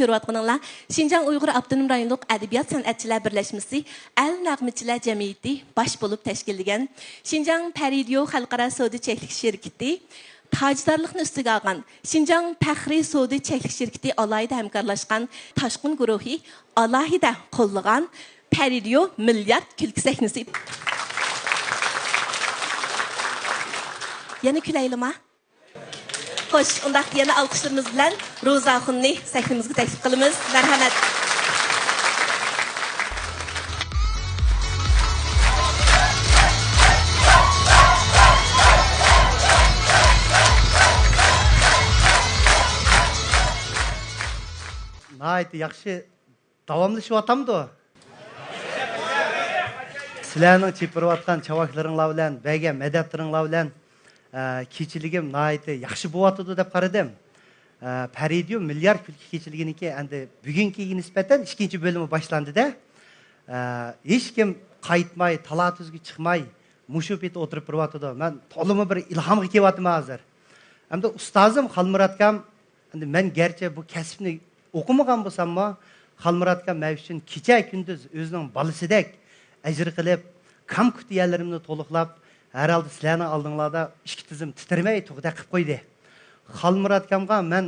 ko'rayotganinglar Şinjan Uyg'ur Avtonom rayonluq adabiyot san'atchilar birlashmasi Al Nag'michilar jamiyati bosh bo'lib tashkillagan Şinjan Paridio xalqaro savdo cheklik shirkati Tajdorlikni ustiga olgan Şinjan Faxriy savdo cheklik shirkati alohida hamkorlashgan Toshqin guruhi alohida qo'llagan Paridio milliard kulki sahnasi. Yana kulaylama. Xo'sh, undaq yana alqishlarimiz bilan Roza xonni sahnamizga taklif qilamiz. Marhamat. Nihoyat yaxshi davomlashib atamdi. Sizlarning chepirayotgan chavaklaringlar bilan, baga madadlaringlar bilan kechiligim nihoyat yaxshi bo'lyotdi deb qaradim. Paridio milliard kulki kechiliginiki endi bugungiga nisbatan ikkinchi bo'limi boshlandi-da. Hech kim qaytmay, talatuzga chiqmay, mushu pet o'tirib turibdi. Men to'limi bir ilhomga kelyapman hozir. Hamda ustozim Xalmurat akam, endi men garchi bu kasbni o'qimagan bo'lsam-mo, Xalmurat akam men uchun kecha kunduz o'zining bolasidek ajr qilib, kompyuterlarimni to'liqlab, herhalde sizlarning oldinglarda ikki tizim titirmay to'g'da qilib qo'ydi. Xalmurat akamga men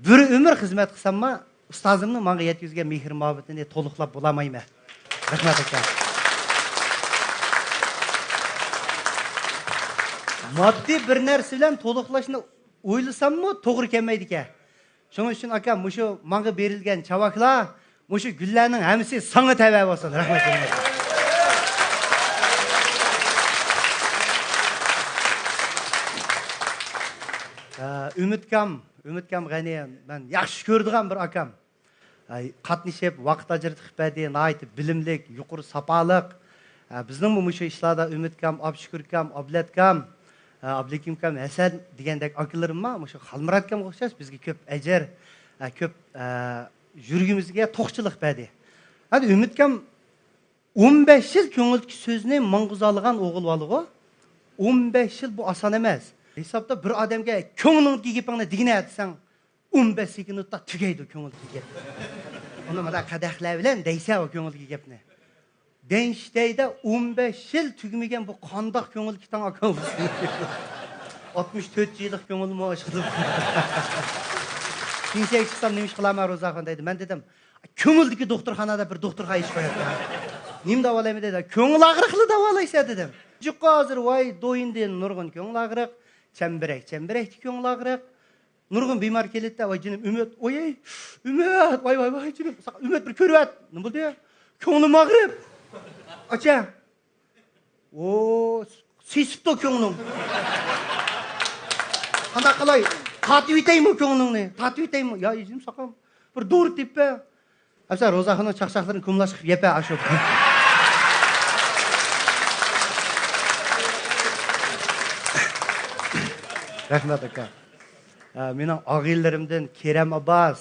bir umr xizmat qilsam-mo, ustozimning menga yetkazgan mehr muhabbatini to'liqlab bo'lamayman. Rahmat aka. Moddiy bir narsa bilan to'liqlashni o'ylasam-mo, to'g'ri kelmaydi ekan. Shuning uchun aka, mushu menga berilgan chavaklar, mushu gullarning hammasi sana tava bo'lsin. Rahmat. Ümitkam g'ani, men yaxshi ko'rdigan bir akam. Qatnashib, vaqt ajratib berdi, nihoyat bilimlik, yuqori sapoliq. Bizning bu mushu ishlarda Ümitkam, Abshukurkam, Ablatkam, Ablikimkam, Hasan degandek akalarimma, mushu Xalmurat akamga o'xshash bizga ko'p ajr, ko'p yurgimizga to'qchilik berdi. Hadi Ümitkam 15 yil ko'ngilki so'zni mang'izalagan o'g'il bola. 15 yil bu oson emas. Hesapta bir adamga ko'ngilingdagi gapingni degina aytsang 15 sekundda tugaydi ko'ngildagi gap. Uni mana qadahlar bilan deysa o ko'ngildagi gapni. Denşteyde 15 yil tugmagan bu qandoq ko'ngilki tang akam. 64 yillik ko'ngilni oshqilib. Kimseye chiqsam nima ish qilaman Ro'zaxon deydi. Men dedim, ko'ngildagi doktorxonada bir doktorga ish qo'yapti. Nim davolaymi dedi. Ko'ngil og'riqli davolaysa dedim. Juqqa hozir voy do'yindan nurg'un ko'ngil og'riq, chambirakdi ko'ngil og'riq. Nurg'un bemor keldi-da, voy jinim Umid, oyey, Umid, voy jinim, Umid bir ko'ryapti. Nima bo'ldi? Ko'nglim og'rib. Acha. O, sesipti ko'nglim. Qanday qilay? Tatib etaymi ko'nglimni? Tatib etaymi? Ya, jinim saqam. Bir doğru teppa. Afsa Ro'zaxonning chaqchaqlarini ko'mlashib yepa ashu. Rahmat aka. Mening og'aylarimdan Kerem Abbas,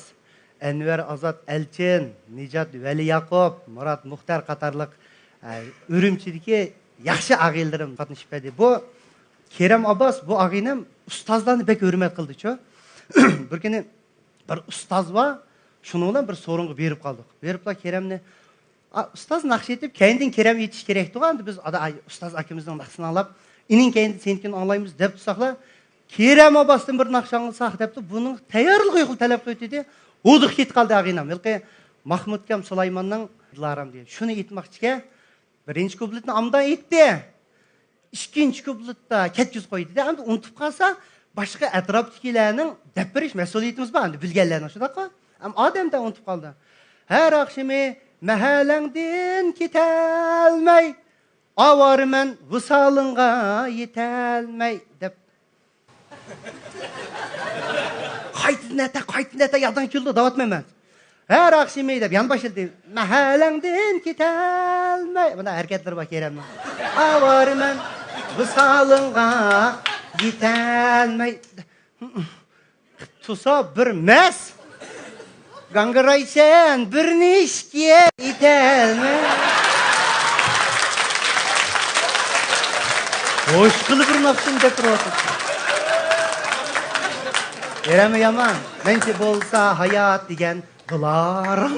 Enver Azat Elchin, Nijat Vali Yaqub, Murat Muxtar qatorliq Urumchidagi yaxshi og'aylarim qatnashib berdi. Bu Kerem Abbas bu og'aynim ustozlarni bek hurmat qildi-ku. Bir kuni bir ustoz va shuni bilan bir so'ringa berib qoldik. Beriblar Keremni ustoz naqsh etib, keyindan Kerem yetish kerak edi. Endi biz ustoz akamizning naqshini anglab, ining keyindan senikini anglaymiz deb tursaqlar, Kerem Abbasdan bir naqsh anglasa debdi. Buning tayyorligi yo'q talab qo'ydi. O'diq ketib qoldi og'aynam. Balki Mahmud kam Sulaymonning dilaram deydi. Shuni aytmoqchiga birinchi kubletni amdan aytdi. Ikkinchi kubletda ketkizib qo'ydi. Endi unutib qolsa, boshqa atrofdagilarning deb berish mas'uliyatimiz bor. Endi bilganlarning shunaqa. Ama Adem de unutib qoldi. Her akşamı mahallangdan ketelmey, avarman visalınga yetelmey deb. Qaytınata yadan kildi davatmayman. Her akşamı deb yan başıldı. Mahallangdan ketelmey. Buna hareketler bak Kerem'in. Avarman visalınga yetelmey. Tusa bir mes. Gangıraysan bir nişkiye itelme. Hoş kılıp bir nafsın tekrar. Ereme yaman. Menki bolsa hayat degen Dilaram.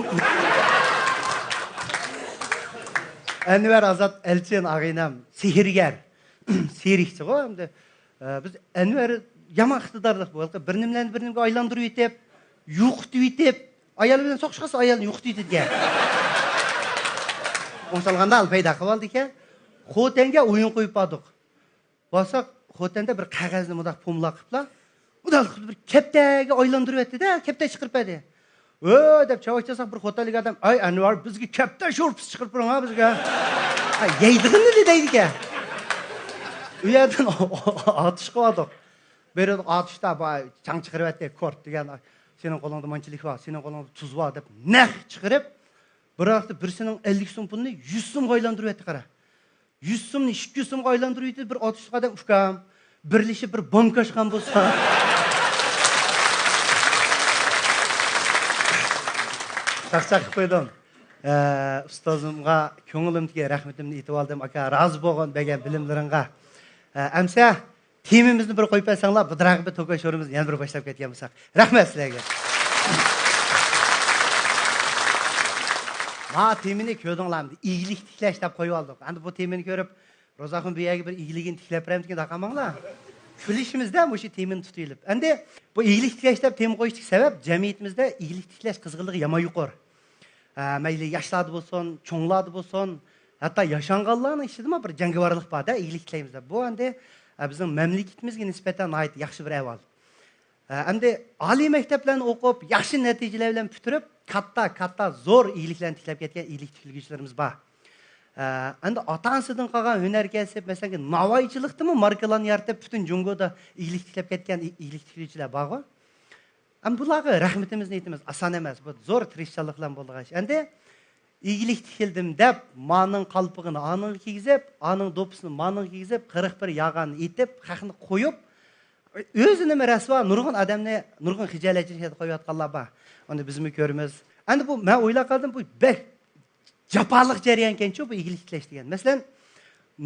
Enver Azat Elçin ağaynam sihirger. Sihirikçi go endi. Biz Enver yaman iqtidarlıq bolqa bir nimge aylandırып etip, yuqtып etip, ayal bilen soqışqasa ayalını yuqtып etip gel. Onsalganda al payda qilib oldik ya. Xotenge o'yin qo'yib qo'ydik. Bo'lsa xotende bir qog'ozni mudaq pumla qiliblar. Mudaq qilib bir keptaga aylantirib etdi-da, kepta chiqirpadi. Deb chavoqchasak bir xotinlik odam, "Ay Anvar, bizga kepta sho'rpis chiqirib turing ha bizga." Yeydig'ini deydi-ka. U yerdan otish qildik. Beri otishda chang chiqirib etdi, kort degan, "Sening qo'lingda manchilik bor, sening qo'lingda tuz bor" deb naq chiqirib, biroqda birisining 50 so'm pulni 100 so'mga aylantirib etdi qara. 100 so'mni 200 so'mga aylantirib etdi, bir otishda odam ukam, birlashib bir bomb qo'shgan bo'lsa. Çaqçaq qo'ydim. Ustozimga ko'nglimga rahmatimni aytib oldim, aka, rozi bo'lgan degan bilimlaringga. Amsa temimizni bir qo'yib bersanglar, budraq bir to'ka sho'rimizni yana bir boshlab ketgan bo'lsak. Rahmat sizlarga. Ma temini ko'rdinglarmi? Iyilik tiklash deb qo'yib oldik. Endi bu temini ko'rib, Ro'zaxon bu yerga bir iyiligini tiklab beramiz degan taqamanglar. Kulishimizda o'sha temini tutaylik. Endi bu iyilik tiklash deb tem qo'yishlik sabab jamiyatimizda iyilik tiklash qizg'inligi yomon yuqori. Mayli yoshlarda bo'lsin, cho'nglarda bo'lsin, hatto yashanganlarning ichida bir jangovarlik bor-da, iyilik tiklaymizda. Bu endi bizning mamlakatimizga nisbatan yaxshi bir ahvol. Endi oliy maktablarni o'qib, yaxshi natijalar bilan bitirib, katta zo'r iyiliklarni tiklab ketgan iyilik tiklaguvchilarimiz bor. Endi ota-onasidan qolgan hunar kasb, masalan, navoiychilikdimi markalarni yaratib, butun Jungoda iyilik tiklab ketgan iyilik tiklaguvchilar bor. Endi bularga rahmatimizni aytamiz. Oson emas, bu zo'r tirishchiliklar bo'lgan. Endi iyilik tikildim deb, maning qalpig'ini aning kiygizib, aning do'pisini maning kiygizib, 41 yog'ani etib, haqni qo'yib, o'zini rasvo nurg'un odamni nurg'un xijolatchilikka qo'yayotganlar bor. Uni bizmi ko'ramiz. Endi bu men o'ylab qoldim, bu bek japoliq jarayon ekan-ku bu iyilik tiklash degan. Masalan,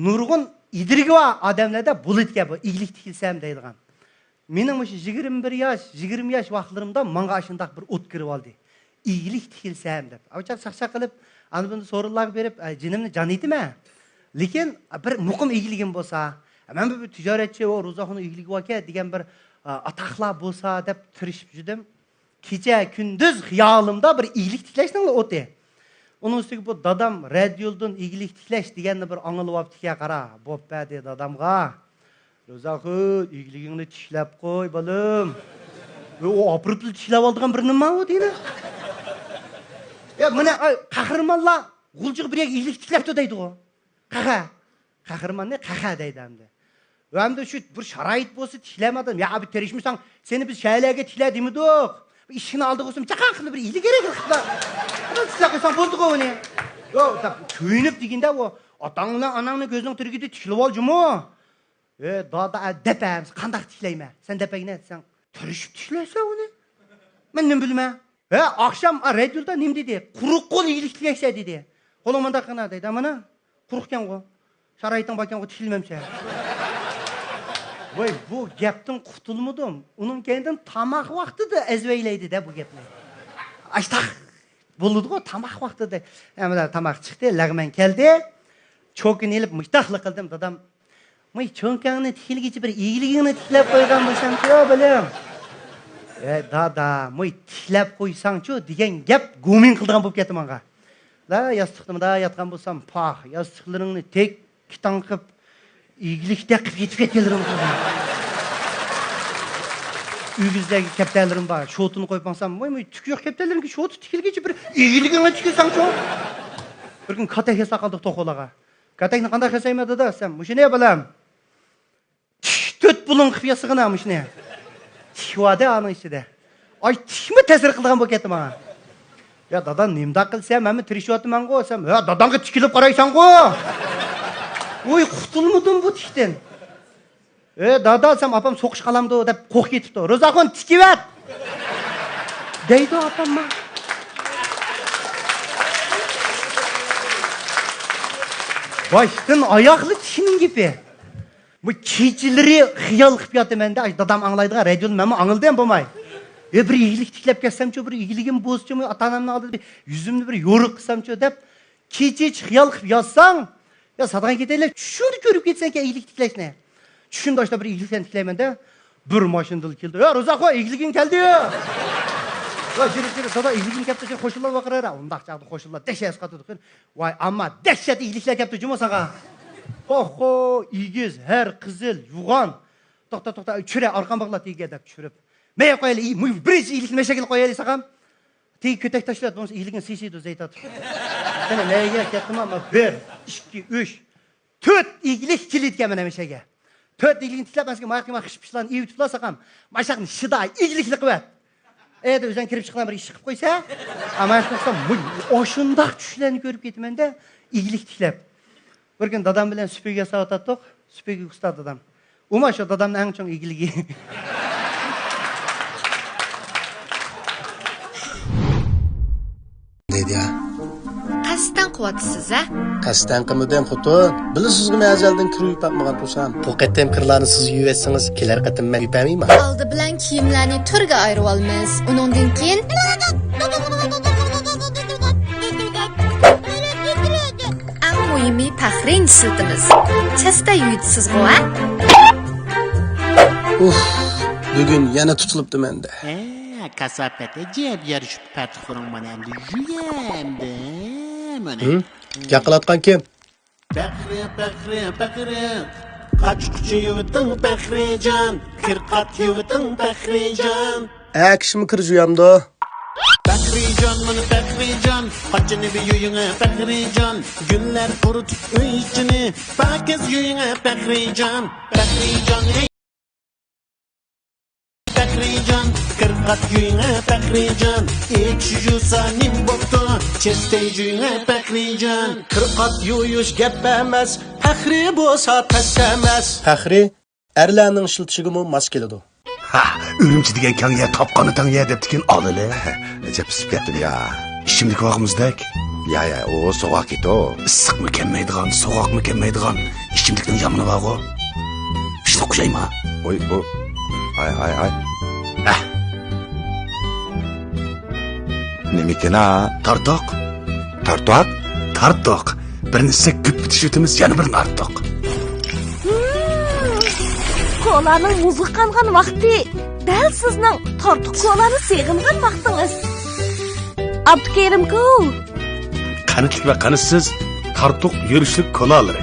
nurg'un idrigi bor odamlarda bulutga bu iyilik tikilsam deydigan. Mening o'sha 21 yosh, 20 yosh vaqtlarimda menga shunday bir o't kirib oldi. İyilik tikilsam deb. Avchaq saqsaq qilib, ana buni so'rinlar berib, jinimni jon etma. Lekin bir muqim iyiligim bo'lsa, men bir tijoratchi va Ro'zaxon iyiligi bor-ku degan bir ataqlar bo'lsa deb tirishib judim. Kecha kunduz xiyolimda bir iyilik tiklashning o'ti. Onun ustiga bu dadam radiodan iyilik tiklash deganni bir anglab olibdi-ka, qara. Bo'ppa dedi dadamga. Ro'zaxon iyiligingni tiklab qo'y, bolam. O aprıplı tiklab oldigan bir nima u deydi. Ya mana qahramonlar g'uljiq bir iyilik tiklabdi deydi o. Qahramonni qaha deydi endi. Va endi shu bir sharoit bo'lsa tiklamadim. Ya abi terishmisan, seni biz shaylarga tikladimidik. İşini aldık olsun, çakal qilib bir iyilik kerak qiliblar. Tiklaqsan bo'ldi-ku uni. Yo, kuyinib deganda o otangni, onangni ko'zining tirigida tiklab oljimi? Dada depamiz, qanday tiklayman? Sen depagini aytsan, tirishib tiklaysa uni. Men nima bilmayman. Akşam radioda nim dedi? Quruq qo'l iyilik tiklashsa dedi. Qo'ling menda qana deydi. Mana quruqkan qo'l. Sharoiting borkan qo'l tikilmamsa. Voy, bu gapdan qutulmadim. Uning kendidan tamoq vaqtida ezveylaydi-da bu gapni. Ashtaq bo'ldi-ku tamoq vaqtida. Mana tamoq chiqdi, lag'man keldi. Cho'kini ilib mushtaqlik qildim dadam. "Moy cho'nkangni tikilgichi bir iyiligingni tiklab qo'ygan bo'lsam-ku, bilim." Dada, moy tiklab qo'ysang-chu degan gap go'min qildigan bo'lib ketdi menga. La yostiqimda yotgan bo'lsam, pah, yostiqlaringni tek tanqib iyilikda qilib yetib ketganlarim bor. Uyimizdagi kaptalarim bor. Shotini qo'yib qo'ysam, moy tuk yo'q kaptalarimga shoti tikilgichi bir iyiligingni tikilsang-chu. Bir kun katak hesa qildik to'qolaga. Katakni qanday qilsayman dada, sen mushune bilam. 4 pulun qilib yasig'ina mushune. Tikvada aning ichida. Ay tikmi ta'sir qilgan bo'lib ketdi menga. Ya dada nimda qilsam, men tirishyapman-ku, desam, "Ya dadangga tikilib qaraysan-ku." Voy, qutulmadim bu tikdan. Dada desam, "Apam so'qish qalamdi" deb qo'q ketibdi. "Ro'zaxon tikivat." deydi apam. Başdan ayaqlı tikinin gibi. Bu keçileri xiyal qilib yotaman-da, dadam anglaydigan radioni men angldim bo'lmay. Bir iyilik tiklep kelsem bir iyiligim bozsam, ata-anamın aldığında bir yüzümde bir yoruk kılsam dep, keç xiyal qilib yazsang, ya sadağa keteyler, şunu görüp ketsen ki iyilik tikleş ne? Şunda işte bir iyilikten tikleymen de, bir maşındalı keldi. Ya Rozako, iyiligin geldi ya. Ya jiri, sada iyiligin kepti, sen koşullar bakır ara. Ondaq çağdı koşullar, dehşet katırdık. Vay ama dehşet iyilikler kepti cuma sana. Oho, iyigiz, her kızıl, yuğan. Toqta, çüre, arkan bağla teyge edip çürüp. Meye koyalı, birinci iyilikini meşekil koyalı sakam. Teyge kötek taşlayat, onun iyiligin sisiydi zeyt atıp. Sana meye kettim ama 1, 2, 3, 4 iyilik kilit kemene meşege. 4 iyiliğini tiklep, mahkeme xışpışlan, iyi tutula sakam. Maşakın şıda, iyilikli kıvat. Eğer üzerine kirip çıkan bir iş çıkıp koysa, ama yaşlıksam, oşundaq düşlerini görüp gitmen de iyilik tiklep. Bir gün dadam bilen süpürge savatattık, süpürge kusta dadam. Uma şu dadamın en çok ilgili. Neydi ya? Qasddan qilyapsiz a? Qasddan qilmadim xotun. Bilasizmi men azaldan kir yupatmagan tursam. Bu qatam kirlarni siz yuvasangiz, kelar qatam men yupamayman. Oldi bilan kiyimlarni turga ayirib olamiz. Undan keyin eng muhimi faxring siltimiz. Chasta yuyitsiz-ku a? Bugun yana tutilibdi menda. Kasapete cep yarışıp patronum bana hem de yüyemde. Gaqilatgan kim? Bakri. Kaç kuchu yuvdun Bakrican. Kırkat yuvdun Bakrican. Kishimi kir yuyamdi. Bakrican bana Bakrican. Kaçını bir yuyuna Bakrican. Günler kurutup uy içini. Pakiz yuyuna Bakrican. Bakrican hey. Bakrican. Kırkat yuyuna Bakrican. İç yusa nim boktu. Chestey yuyuna Bakrican. Qirqat yuyush gap emas, faxri bo'lsa tas emas. Faxri erlarning ishlatishigimi mos keladi. Ha, ürümçi degan kanga topqani tang ya debdikin olili. Acab pisib ketdim ya. Ishimlik vaqtimizdek. Ya, o soğuk et o. Issiq mı kelmaydigan, soğuk mı kelmaydigan. Ishimlikning yomoni bor o. Shuni qo'shaymi? Oy, o. Ay. Heh. Nemikin ha? Tartoq. Tartoq. Birini sekib bitishimiz yana birini arttoq. Kolaning muzi qangan vaqti, dal sizning tortiq kolani seg'ingan vaqtingiz. Abdukerim-ku. Qanitlik va qanitsiz tartoq yurishlik kolalari.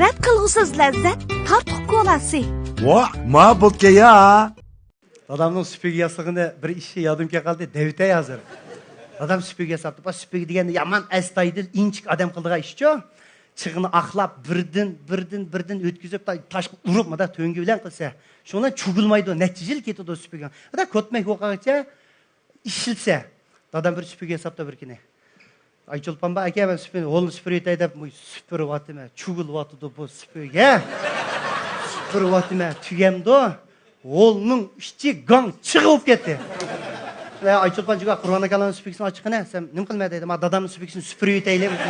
Rad qilg'usiz lazzat tortiq kolasi. Vah, ma bo'lga ya. Adamın süpürge yasığını bir işi yadımke kaldı, devite yazır. Adam süpürge saptı. Bak süpürge degende yaman əstaydil, inçik adam kıldığa işçi o. Çıgını aklap, birden ötküzüp da taş urupma da töngü bilen kılsa. Şundan çugulmaydı o, neticeli ketidi o süpürge. Da kötmek okağıca, işilse. Adam bir süpürge saptı bir kine. Ay Çolpan ba, ake ben süpürge, oğlunu süpürge deyip, süpürge vatıma, çugul vatıdı bu süpürge. Süpürge vatıma, tügemdi o. Oğlunun işçi gang çıkıp gitti. Ayçılpan juga Kur'an-ı Kerim'in süpürgesini açık ne? Sen ne kılmaya dedim? Dadamın süpürgesini süpürüyü teyle misin?